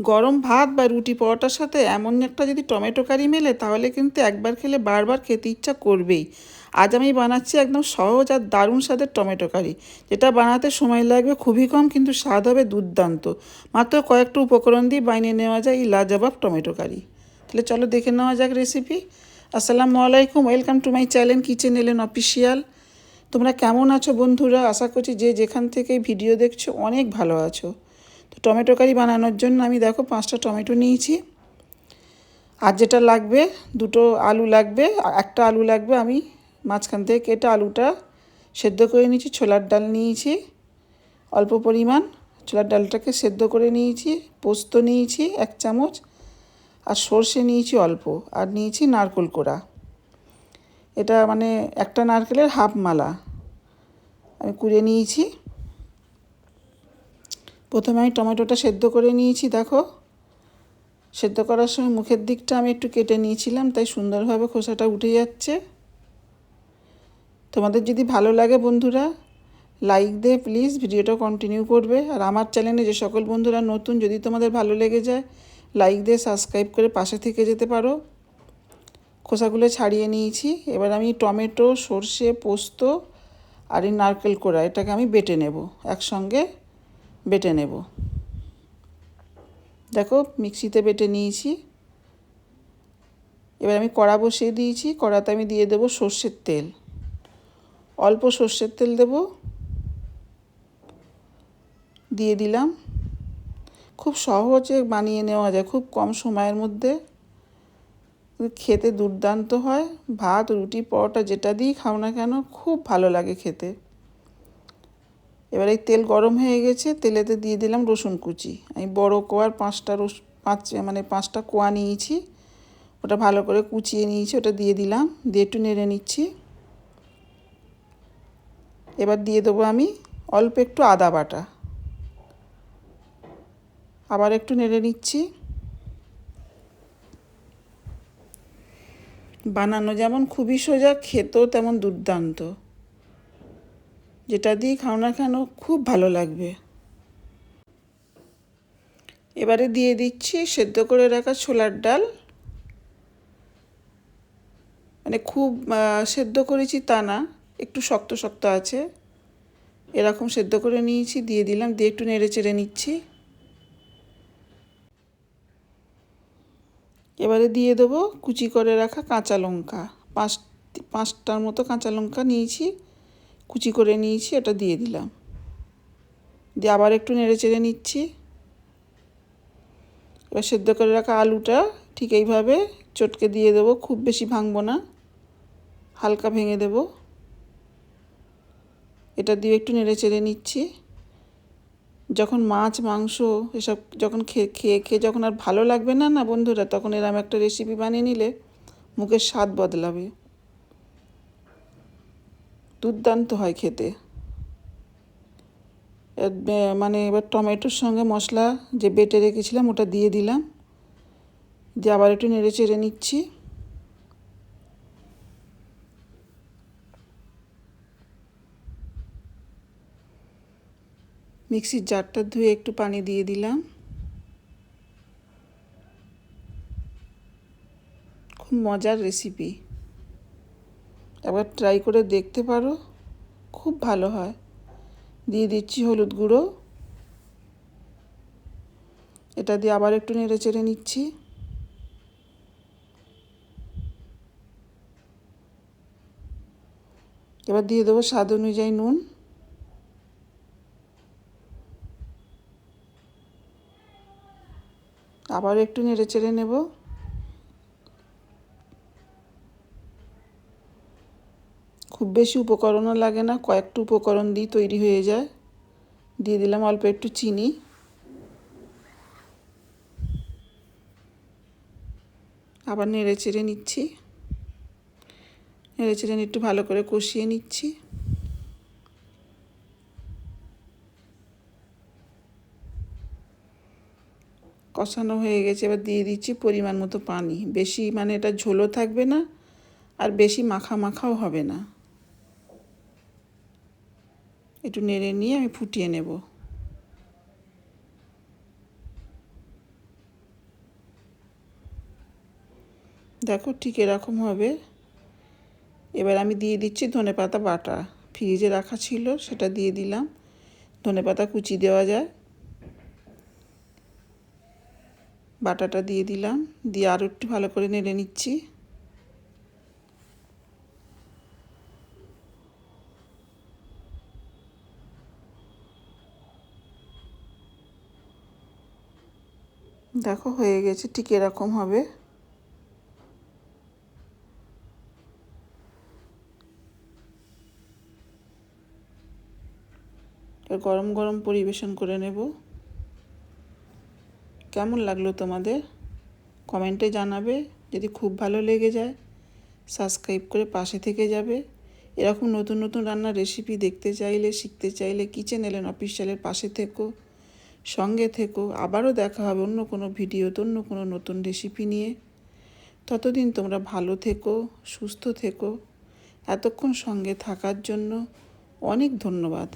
গরম ভাত বা রুটি পরোটার সাথে এমন একটা যদি টমেটো কারি মেলে তাহলে কিন্তু একবার খেলে বারবার খেতে ইচ্ছা করবেই। আজ আমি বানাচ্ছি একদম সহজ আর দারুণ স্বাদের টমেটো কারি, যেটা বানাতে সময় লাগবে খুবই কম কিন্তু স্বাদ হবে দুর্দান্ত। মাত্র কয়েকটা উপকরণ দিয়ে বানিয়ে নেওয়া যায় এই লাজবাব টমেটো কারি। তাহলে চলো দেখে নেওয়া যাক রেসিপি। আসসালামু আলাইকুম, welcome to my channel kitchen এলেন অফিসিয়াল। তোমরা কেমন আছো বন্ধুরা? আশা করছি যে যেখান থেকে ভিডিও দেখছো অনেক ভালো আছো। তো টমেটো কারি বানানোর জন্য আমি দেখো 5টা টমেটো নিয়েছি। আর যেটা লাগবে, দুটো আলু লাগবে, একটা আলু লাগবে। আমি মাঝখান থেকে কেটে আলুটা সেদ্ধ করে নিয়েছি। ছোলার ডাল নিয়েছি অল্প পরিমাণ, ছোলার ডালটাকে সেদ্ধ করে নিয়েছি। পোস্ত নিয়েছি 1 চামচ, আর সর্ষে নিয়েছি অল্প, আর নিয়েছি নারকেল কোড়া। এটা মানে একটা নারকেলের হাফ মালা আমি কুড়ে নিয়েছি। প্রথমে আমি টমেটোটা সেদ্ধ করে নিয়েছি। দেখো, সেদ্ধ করার সময় মুখের দিকটা আমি একটু কেটে নিয়েছিলাম, তাই সুন্দরভাবে খোসাটা উঠে যাচ্ছে। তোমাদের যদি ভালো লাগে বন্ধুরা, লাইক দিয়ে প্লিজ ভিডিওটা কন্টিনিউ করবে। আর আমার চ্যানেলে যে সকল বন্ধুরা নতুন, যদি তোমাদের ভালো লেগে যায় লাইক দিয়ে সাবস্ক্রাইব করে পাশে থেকে যেতে পারো। খোসাগুলো ছাড়িয়ে নিয়েছি। এবার আমি টমেটো, সর্ষে, পোস্ত আর এই নারকেল কোড়া এটাকে আমি বেটে নেব, একসঙ্গে বেটে নেব। দেখো মিক্সিতে বেটে নিয়েছি। এবার আমি কড়া বসিয়ে দিয়েছি। কড়াতে আমি দিয়ে দেবো সর্ষের তেল, অল্প সর্ষের তেল দেব, দিয়ে দিলাম। খুব সহজে বানিয়ে নেওয়া যায়, খুব কম সময়ের মধ্যে, খেতে দুর্দান্ত হয়। ভাত, রুটি, পরোটা যেটা দিয়েই খাও না কেন খুব ভালো লাগে খেতে। এবার এই তেল গরম হয়ে গেছে, তেলেতে দিয়ে দিলাম রসুন কুচি। আমি বড় কোয়ার 5টা কোয়া নিয়েছি, ওটা ভালো করে কুচিয়ে নিয়েছি, ওটা দিয়ে দিলাম। দিয়ে একটু নেড়ে নিচ্ছি। এবার দিয়ে দেবো আমি অল্প একটু আদা বাটা, আবার একটু নেড়ে নিচ্ছি। বানানো যেমন খুবই সোজা, খেতেও তেমন দুর্দান্ত। যেটা দিয়ে খাও না কেন খুব ভালো লাগবে। এবারে দিয়ে দিচ্ছি সেদ্ধ করে রাখা ছোলার ডাল। মানে খুব সেদ্ধ করেছি তা না, একটু শক্ত শক্ত আছে, এরকম সেদ্ধ করে নিয়েছি। দিয়ে দিলাম, দিয়ে একটু নেড়ে চেড়ে নিচ্ছি। এবারে দিয়ে দেবো কুচি করে রাখা কাঁচা লঙ্কা। 5টার মতো কাঁচা লঙ্কা নিয়েছি, কুচি করে নিয়েছি, এটা দিয়ে দিলাম। দিয়ে আবার একটু নেড়ে চেড়ে নিচ্ছি। এবার সেদ্ধ করে রাখা আলুটা ঠিক এইভাবে চটকে দিয়ে দেবো, খুব বেশি ভাঙবো না, হালকা ভেঙে দেব। এটা দিয়ে একটু নেড়ে চেড়ে নিচ্ছি। যখন মাছ, মাংস এসব যখন খেয়ে খেয়ে খেয়ে যখন আর ভালো লাগবে না না বন্ধুরা, তখন এরকম একটা রেসিপি বানিয়ে নিলে মুখের স্বাদ বদলাবে, দুর্দান্ত হয় খেতে। মানে এবার টমেটোর সঙ্গে মশলা যে বেটে রেখেছিলাম ওটা দিয়ে দিলাম, দিয়ে আবার একটু নেড়ে চেড়ে নিচ্ছি। মিক্সির জারটা ধুয়ে একটু পানি দিয়ে দিলাম। খুব মজার রেসিপি, একবার ট্রাই করে দেখতে পারো, খুব ভালো হয়। দিয়ে দিচ্ছি হলুদ গুঁড়ো, এটা দিয়ে আবার একটু নেড়ে চেড়ে নিচ্ছি। এবার দিয়ে দেবো স্বাদ অনুযায়ী নুন। আবার একটু নেড়ে চেড়ে নেব। খুব বেশি উপকরণও লাগে না, কয়েকটা উপকরণ দিয়ে তৈরি হয়ে যায়। দিয়ে দিলাম অল্প একটু চিনি। আবার নেড়ে চেড়ে নিচ্ছি। নেড়ে চেড়ে একটু ভালো করে কষিয়ে নিচ্ছি। কষানো হয়ে গেছে, এবার দিয়ে দিচ্ছি পরিমাণ মতো পানি। বেশি মানে এটা ঝোলও থাকবে না, আর বেশি মাখা মাখাও হবে না। একটু নেড়ে নিয়ে আমি ফুটিয়ে নেব। দেখো ঠিক এরকম হবে। এবার আমি দিয়ে দিচ্ছি ধনেপাতা বাটা, ফ্রিজে রাখা ছিল সেটা দিয়ে দিলাম। ধনেপাতা কুচি দেওয়া যায়, বাটাটা দিয়ে দিলাম, দিয়ে আরও একটু ভালো করে নেড়ে নিচ্ছি। দেখো হয়ে গেছে, ঠিক এরকম হবে। গরম গরম পরিবেশন করে নেব। কেমন লাগলো তোমাদের কমেন্টে জানাবে। যদি খুব ভালো লেগে যায় সাবস্ক্রাইব করে পাশে থেকে যাবে। এরকম নতুন নতুন রান্নার রেসিপি দেখতে চাইলে, শিখতে চাইলে কিচেন এলেন অফিসিয়ালের পাশে থেকো, সঙ্গে থেকো। আবারও দেখা হবে অন্য কোনো ভিডিওতে অন্য কোনো নতুন রেসিপি নিয়ে। ততদিন তোমরা ভালো থেকো, সুস্থ থেকো। এতক্ষণ সঙ্গে থাকার জন্য অনেক ধন্যবাদ।